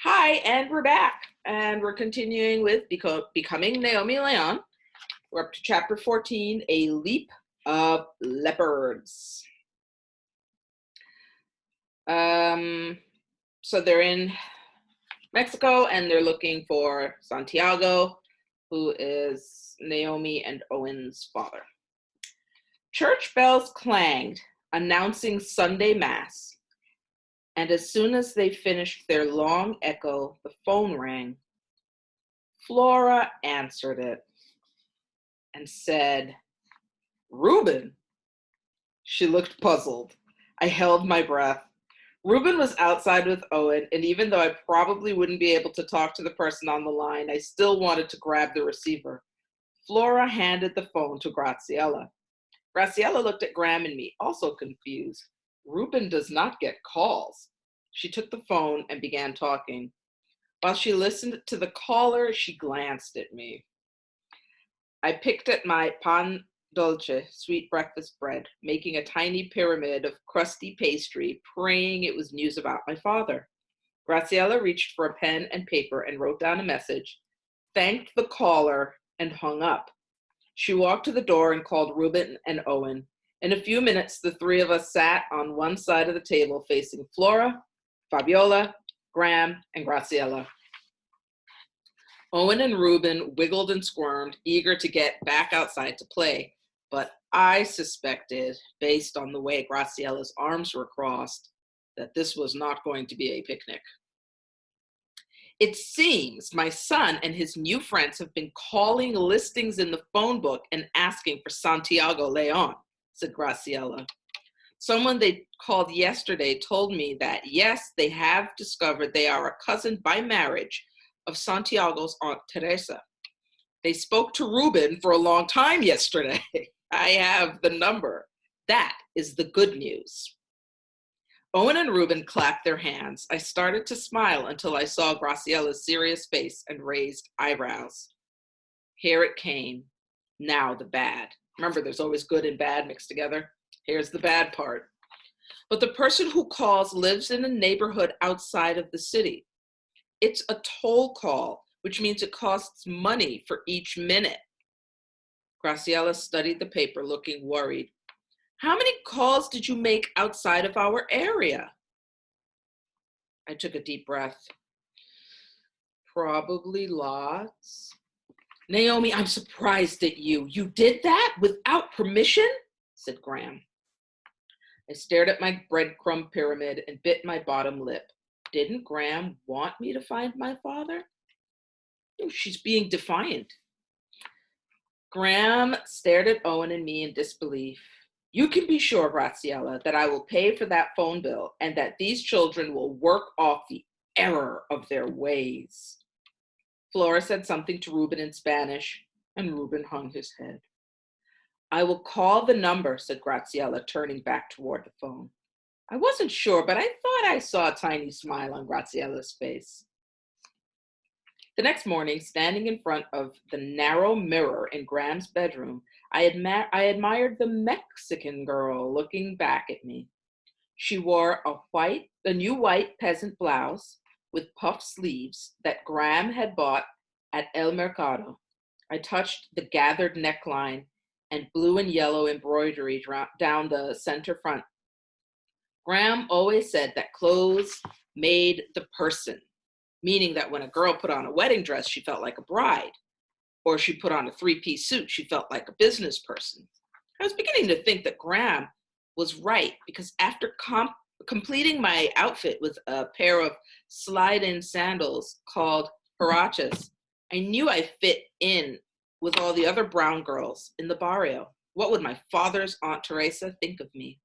Hi, and we're back. And we're continuing with Becoming Naomi Leon. We're up to chapter 14, A Leap of Leopards. So they're in Mexico and they're looking for Santiago, who is Naomi and Owen's father. Church bells clanged, announcing Sunday Mass. And as soon as they finished their long echo, the phone rang. Flora answered it and said, "Reuben." She looked puzzled. I held my breath. Reuben was outside with Owen, and even though I probably wouldn't be able to talk to the person on the line, I still wanted to grab the receiver. Flora handed the phone to Graciela. Graciela looked at Graham and me, also confused. Reuben does not get calls. She took the phone and began talking. While she listened to the caller, she glanced at me. I picked at my pan dolce, sweet breakfast bread, making a tiny pyramid of crusty pastry, praying it was news about my father. Graciela reached for a pen and paper and wrote down a message, thanked the caller, and hung up. She walked to the door and called Reuben and Owen. In a few minutes, the three of us sat on one side of the table facing Flora, Fabiola, Graham, and Graciela. Owen and Reuben wiggled and squirmed, eager to get back outside to play, but I suspected, based on the way Graciela's arms were crossed, that this was not going to be a picnic. It seems my son and his new friends have been calling listings in the phone book and asking for Santiago Leon, said Graciela. Someone they called yesterday told me that, yes, they have discovered they are a cousin by marriage of Santiago's Aunt Teresa. They spoke to Reuben for a long time yesterday. I have the number. That is the good news. Owen and Reuben clapped their hands. I started to smile until I saw Graciela's serious face and raised eyebrows. Here it came. Now the bad. Remember, there's always good and bad mixed together. Here's the bad part. But the person who calls lives in a neighborhood outside of the city. It's a toll call, which means it costs money for each minute. Graciela studied the paper, looking worried. How many calls did you make outside of our area? I took a deep breath. Probably lots. Naomi, I'm surprised at you. You did that without permission? Said Graham. I stared at my breadcrumb pyramid and bit my bottom lip. Didn't Graham want me to find my father? Oh, she's being defiant. Graham stared at Owen and me in disbelief. You can be sure, Graciela, that I will pay for that phone bill and that these children will work off the error of their ways. Flora said something to Reuben in Spanish, and Reuben hung his head. I will call the number, said Graciela, turning back toward the phone. I wasn't sure, but I thought I saw a tiny smile on Graciela's face. The next morning, standing in front of the narrow mirror in Graham's bedroom, I admired the Mexican girl looking back at me. She wore a new white peasant blouse with puffed sleeves that Graham had bought at El Mercado. I touched the gathered neckline and blue and yellow embroidery down the center front. Graham always said that clothes made the person, meaning that when a girl put on a wedding dress, she felt like a bride, or she put on a three-piece suit, she felt like a business person. I was beginning to think that Graham was right, because after completing my outfit with a pair of slide-in sandals called huaraches, I knew I fit in with all the other brown girls in the barrio. What would my father's Aunt Teresa think of me?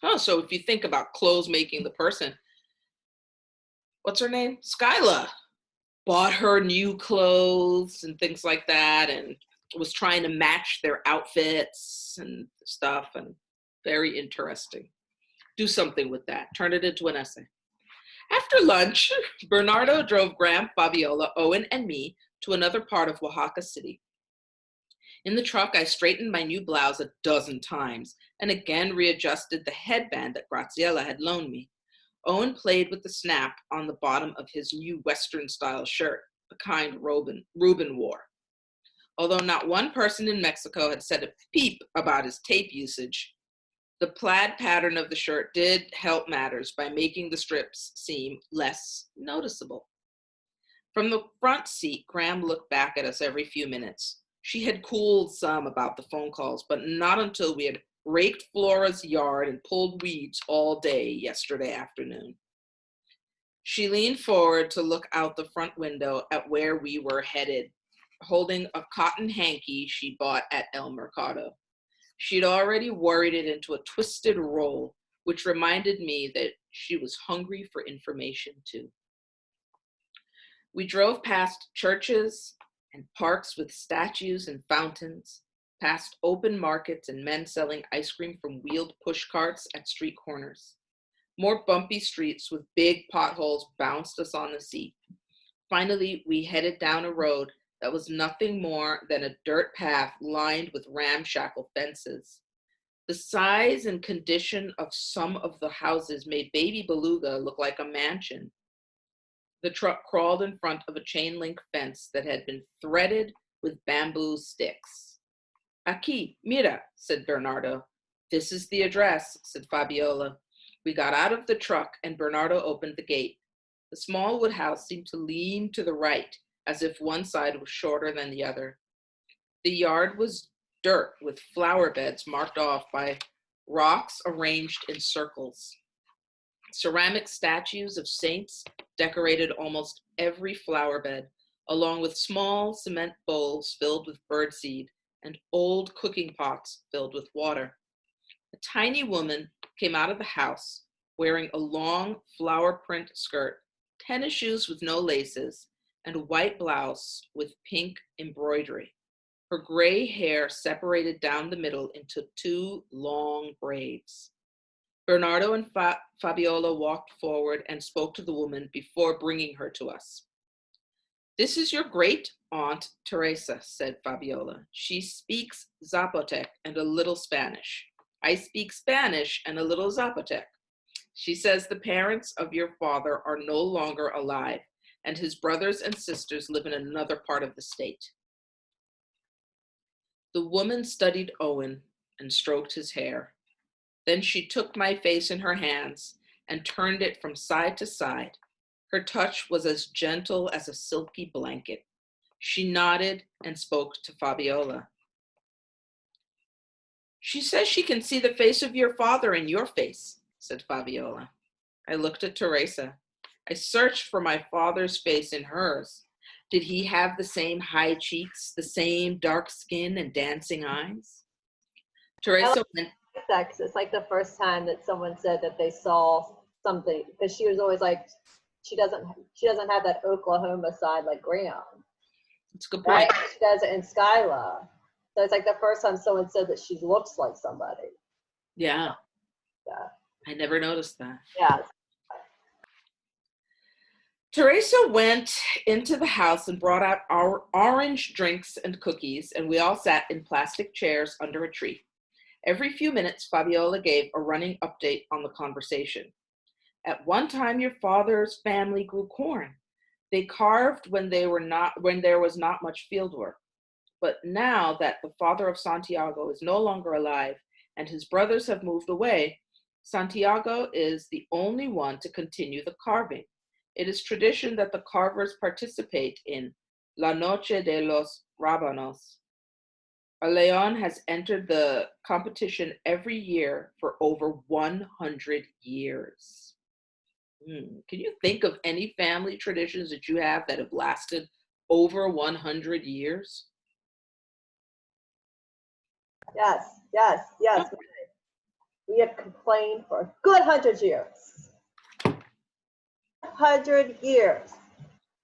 Oh, so if you think about clothes making the person, what's her name? Skyla bought her new clothes and things like that and was trying to match their outfits and stuff, and very interesting. Do something with that. Turn it into an essay. After lunch, Bernardo drove Graham, Fabiola, Owen, and me to another part of Oaxaca City. In the truck, I straightened my new blouse a dozen times and again readjusted the headband that Graciela had loaned me. Owen played with the snap on the bottom of his new Western-style shirt, the kind Reuben wore. Although not one person in Mexico had said a peep about his tape usage, the plaid pattern of the shirt did help matters by making the strips seem less noticeable. From the front seat, Graham looked back at us every few minutes. She had cooled some about the phone calls, but not until we had raked Flora's yard and pulled weeds all day yesterday afternoon. She leaned forward to look out the front window at where we were headed, holding a cotton hanky she bought at El Mercado. She'd already worried it into a twisted roll, which reminded me that she was hungry for information too. We drove past churches and parks with statues and fountains, past open markets and men selling ice cream from wheeled push carts at street corners. More bumpy streets with big potholes bounced us on the seat. Finally, we headed down a road that was nothing more than a dirt path lined with ramshackle fences. The size and condition of some of the houses made Baby Beluga look like a mansion. The truck crawled in front of a chain link fence that had been threaded with bamboo sticks. Aquí, mira, said Bernardo. This is the address, said Fabiola. We got out of the truck and Bernardo opened the gate. The small wood house seemed to lean to the right, as if one side was shorter than the other. The yard was dirt with flower beds marked off by rocks arranged in circles. Ceramic statues of saints decorated almost every flower bed, along with small cement bowls filled with birdseed and old cooking pots filled with water. A tiny woman came out of the house wearing a long flower print skirt, tennis shoes with no laces, and a white blouse with pink embroidery. Her gray hair separated down the middle into two long braids. Bernardo and Fabiola walked forward and spoke to the woman before bringing her to us. This is your great aunt Teresa, said Fabiola. She speaks Zapotec and a little Spanish. I speak Spanish and a little Zapotec. She says the parents of your father are no longer alive, and his brothers and sisters live in another part of the state. The woman studied Owen and stroked his hair. Then she took my face in her hands and turned it from side to side. Her touch was as gentle as a silky blanket. She nodded and spoke to Fabiola. She says she can see the face of your father in your face, said Fabiola. I looked at Teresa. I searched for my father's face in hers. Did he have the same high cheeks, the same dark skin and dancing eyes? Teresa went. That because it's like the first time that someone said that they saw something, because she was always like she doesn't have that Oklahoma side like Graham. That's a good point. Right? She does it in Skyla. So it's like the first time someone said that she looks like somebody. Yeah. Yeah. I never noticed that. Yeah. Teresa went into the house and brought out our orange drinks and cookies, and we all sat in plastic chairs under a tree. Every few minutes, Fabiola gave a running update on the conversation. At one time, your father's family grew corn. They carved when there was not much field work. But now that the father of Santiago is no longer alive and his brothers have moved away, Santiago is the only one to continue the carving. It is tradition that the carvers participate in La Noche de los Rábanos. A Leon has entered the competition every year for over 100 years. Can you think of any family traditions that you have that have lasted over 100 years? Yes. We have complained for a good 100 years. 100 years.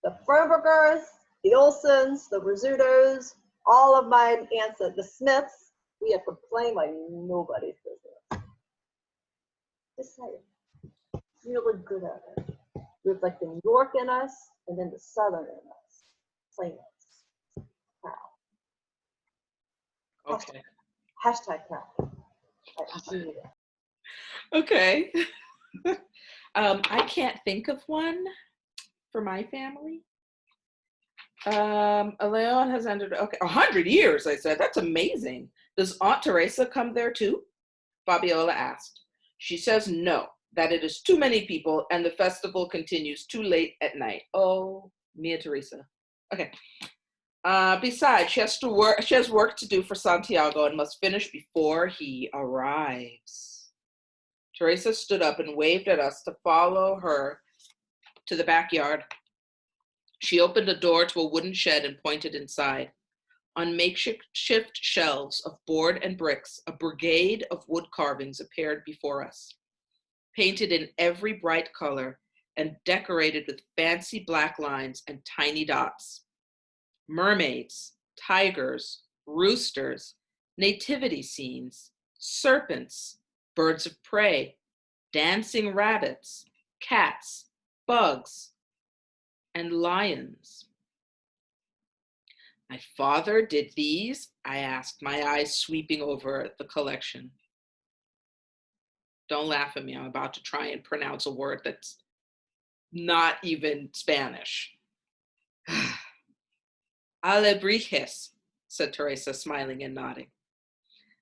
The Frobergers, the Olsons, the Rizzutos, all of my ancestors, the Smiths, we have complained like nobody's business. Just saying. Really good at it. We have like the New York in us and then the Southern in us. Plain us. Wow. Okay. Hashtag proud. Okay. I can't think of one for my family. Leon has entered, okay, 100 years, I said. That's amazing. Does Aunt Teresa come there too? Fabiola asked. She says no, that it is too many people and the festival continues too late at night. Oh, Mia Teresa. Okay. Besides, she has work to do for Santiago and must finish before he arrives. Teresa stood up and waved at us to follow her to the backyard. She opened a door to a wooden shed and pointed inside. On makeshift shelves of board and bricks, a brigade of wood carvings appeared before us, painted in every bright color and decorated with fancy black lines and tiny dots. Mermaids, tigers, roosters, nativity scenes, serpents, birds of prey, dancing rabbits, cats, bugs, and lions. My father did these? I asked, my eyes sweeping over the collection. Don't laugh at me. I'm about to try and pronounce a word that's not even Spanish. Alebrijes, said Teresa, smiling and nodding.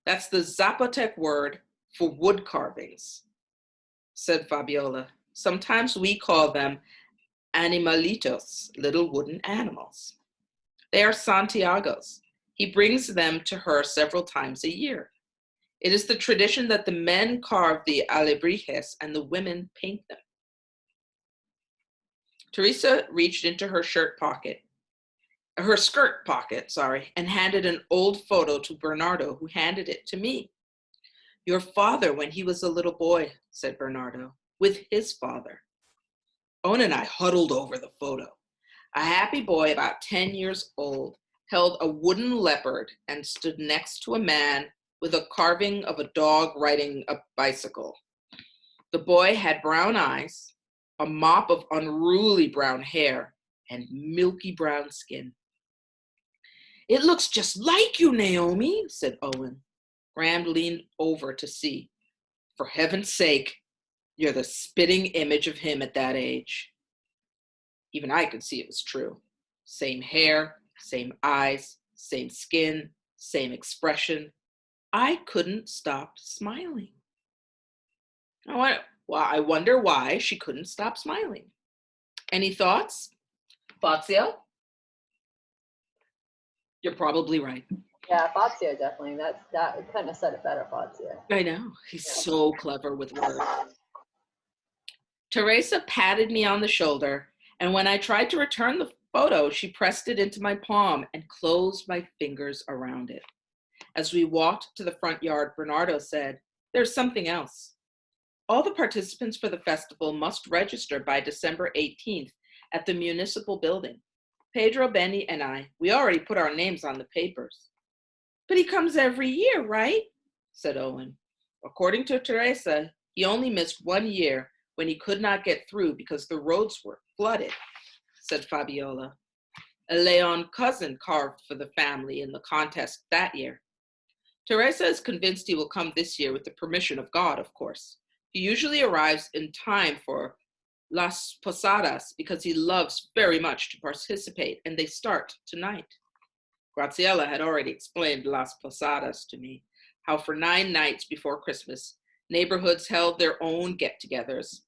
That's the Zapotec word for wood carvings, said Fabiola. Sometimes we call them animalitos, little wooden animals. They are Santiago's. He brings them to her several times a year. It is the tradition that the men carve the alebrijes and the women paint them. Teresa reached into her skirt pocket, and handed an old photo to Bernardo, who handed it to me. Your father when he was a little boy, said Bernardo, with his father. Owen and I huddled over the photo. A happy boy about 10 years old held a wooden leopard and stood next to a man with a carving of a dog riding a bicycle. The boy had brown eyes, a mop of unruly brown hair, and milky brown skin. It looks just like you, Naomi, said Owen. Graham leaned over to see. For heaven's sake, you're the spitting image of him at that age. Even I could see it was true. Same hair, same eyes, same skin, same expression. I couldn't stop smiling. I wonder why she couldn't stop smiling. Any thoughts? Fazio? You're probably right. Yeah, Fazio definitely. That kind of said it better, Fazio. I know. He's so clever with words. Teresa patted me on the shoulder, and when I tried to return the photo, she pressed it into my palm and closed my fingers around it. As we walked to the front yard, Bernardo said, "There's something else. All the participants for the festival must register by December 18th at the municipal building. Pedro, Benny, and we already put our names on the papers." "But he comes every year, right?" said Owen. According to Teresa, he only missed 1 year when he could not get through because the roads were flooded, said Fabiola. A Leon cousin carved for the family in the contest that year. Teresa is convinced he will come this year with the permission of God, of course. He usually arrives in time for Las Posadas because he loves very much to participate, and they start tonight. Graciela had already explained Las Posadas to me, how for 9 nights before Christmas, neighborhoods held their own get-togethers,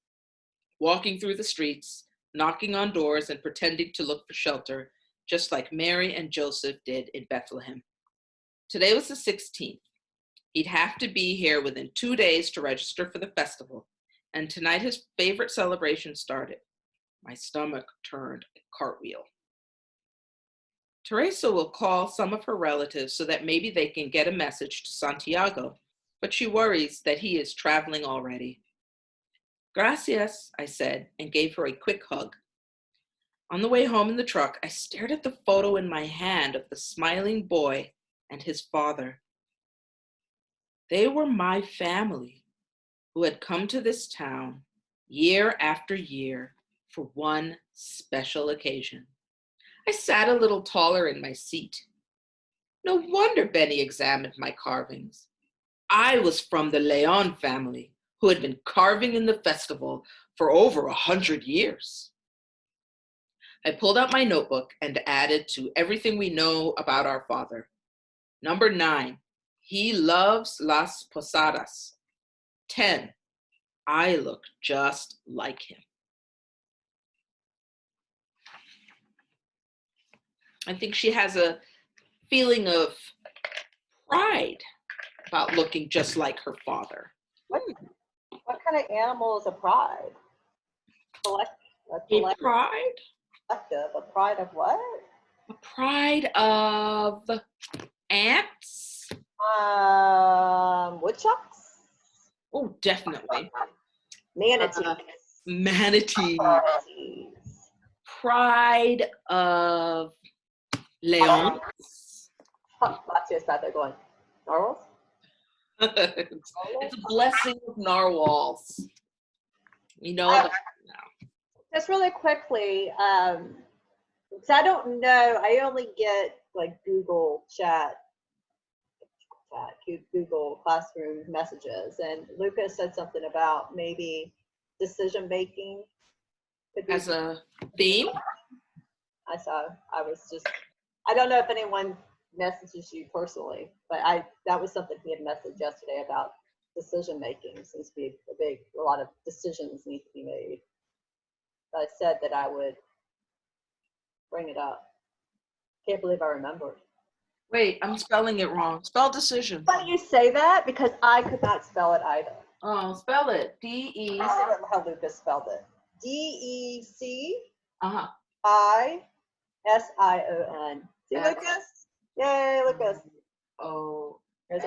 walking through the streets, knocking on doors, and pretending to look for shelter, just like Mary and Joseph did in Bethlehem. Today was the 16th. He'd have to be here within 2 days to register for the festival, and tonight his favorite celebration started. My stomach turned a cartwheel. Teresa will call some of her relatives so that maybe they can get a message to Santiago, but she worries that he is traveling already. Gracias, I said, and gave her a quick hug. On the way home in the truck, I stared at the photo in my hand of the smiling boy and his father. They were my family who had come to this town year after year for one special occasion. I sat a little taller in my seat. No wonder Benny examined my carvings. I was from the Leon family, who had been carving in the festival for over 100 years. I pulled out my notebook and added to everything we know about our father. Number 9, he loves las posadas. 10, I look just like him. I think she has a feeling of pride about looking just like her father. What kind of animal is a pride? A pride? A pride of what? A pride of ants? Woodchucks? Oh, definitely. Manatees. Manatee. Pride of leons. Fazio's out there going, narwhals? It's a blessing of narwhals. You know that. Just really quickly, because I don't know, I only get like Google Google Classroom messages, and Lucas said something about maybe decision making As a theme? I don't know if anyone messages you personally, but that was something he had messaged yesterday about decision making. Seems to be a lot of decisions need to be made. I said that I would bring it up. Can't believe I remembered. Wait, I'm spelling it wrong. Spell decision. Why do you say that? Because I could not spell it either. Oh, spell it. D-E. I don't know how Lucas spelled it. D-E-C. Uh-huh. I-S-I-O-N. See, Lucas? Yay, Lucas. Oh. There's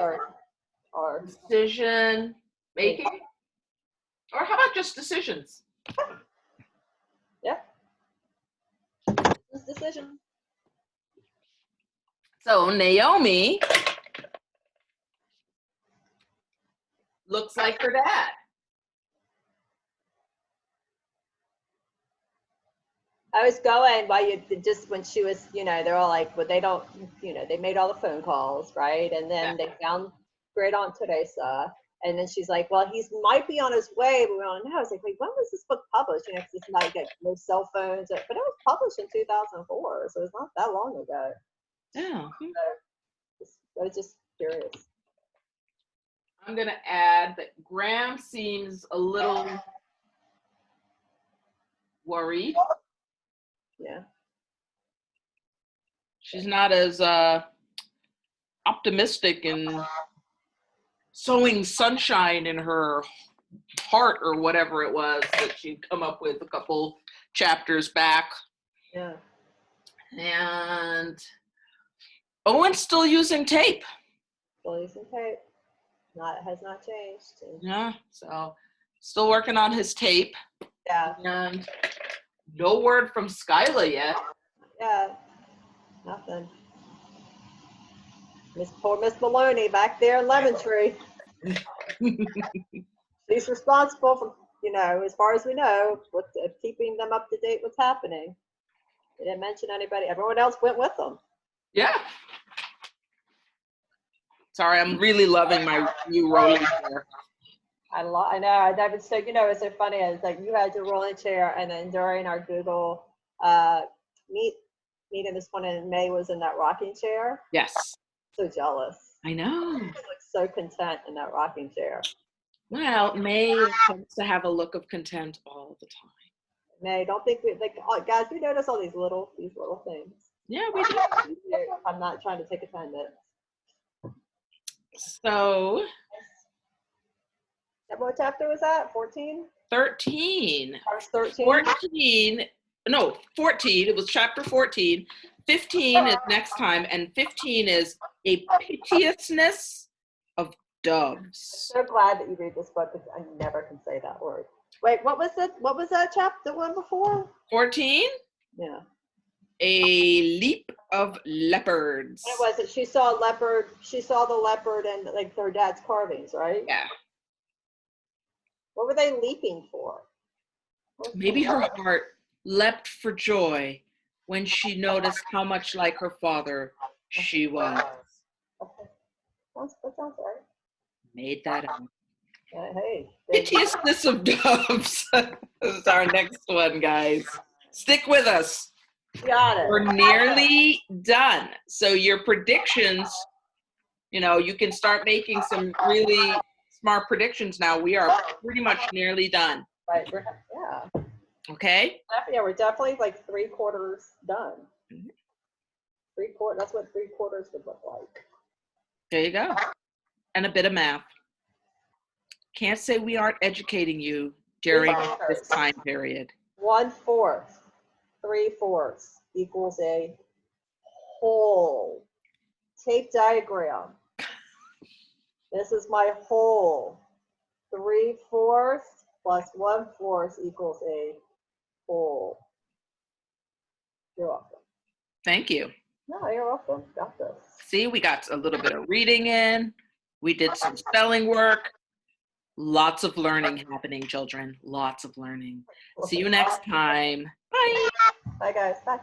our decision making? Or how about just decisions? Yeah. Just decision. So Naomi looks like her dad. I was going while when she was, they're all like, well, they don't, they made all the phone calls, right? And then they found Great Aunt Teresa. And then she's like, well, he might be on his way, but we don't know. I was like, wait, when was this book published? Because it's not like no cell phones, but it was published in 2004, so it's not that long ago. Yeah. So I was just curious. I'm going to add that Graham seems a little worried. Yeah. She's not as optimistic and sowing sunshine in her heart or whatever it was that she'd come up with a couple chapters back. Yeah. And Owen's still using tape. Still using tape. Has not changed. Yeah, so still working on his tape. Yeah. And no word from Skyla yet. Yeah. Nothing. Poor Miss Maloney back there in Lemon Tree. She's responsible for, as far as we know, with keeping them up to date what's happening. They didn't mention anybody. Everyone else went with them. Yeah. Sorry, I'm really loving my new rolling chair. I know. I never said, it's so funny. It's like you had your rolling chair, and then during our Google meeting this one in May was in that rocking chair. Yes. So jealous. I know. She looks so content in that rocking chair. Well, May tends to have a look of content all the time. May, don't think guys, we notice all these little things. Yeah, we do. I'm not trying to take attendance. So. What chapter was that? 14? 13. 13? 14. No, 14. It was chapter 14. 15 is next time, and 15 is a piteousness of doves. I'm so glad that you read this book because I never can say that word. Wait, what was that chapter, the one before? 14? Yeah. A leap of leopards. What was it? She saw a leopard. She saw the leopard and like her dad's carvings, right? Yeah. What were they leaping for? Maybe her heart leapt for joy when she noticed how much like her father she was. Okay. That sounds right. Made that up. Hey, Piteousness of doves is our next one, guys. Stick with us. got it. We're nearly done. So your predictions, you can start making some really smart predictions now. We are pretty much nearly done. Right. Yeah. Okay? Yeah, we're definitely like 3/4 done. Mhm. 3/4. That's what 3/4 would look like. There you go. And a bit of math. Can't say we aren't educating you during this time period. 1/4. 3/4 equals a whole. Tape diagram. This is my whole. 3/4 plus 1/4 equals a whole. You're welcome. Thank you. No, you're welcome. Got this. See, we got a little bit of reading in. We did some spelling work. Lots of learning happening, children. Lots of learning. See you next time. Bye. Bye, guys. Bye.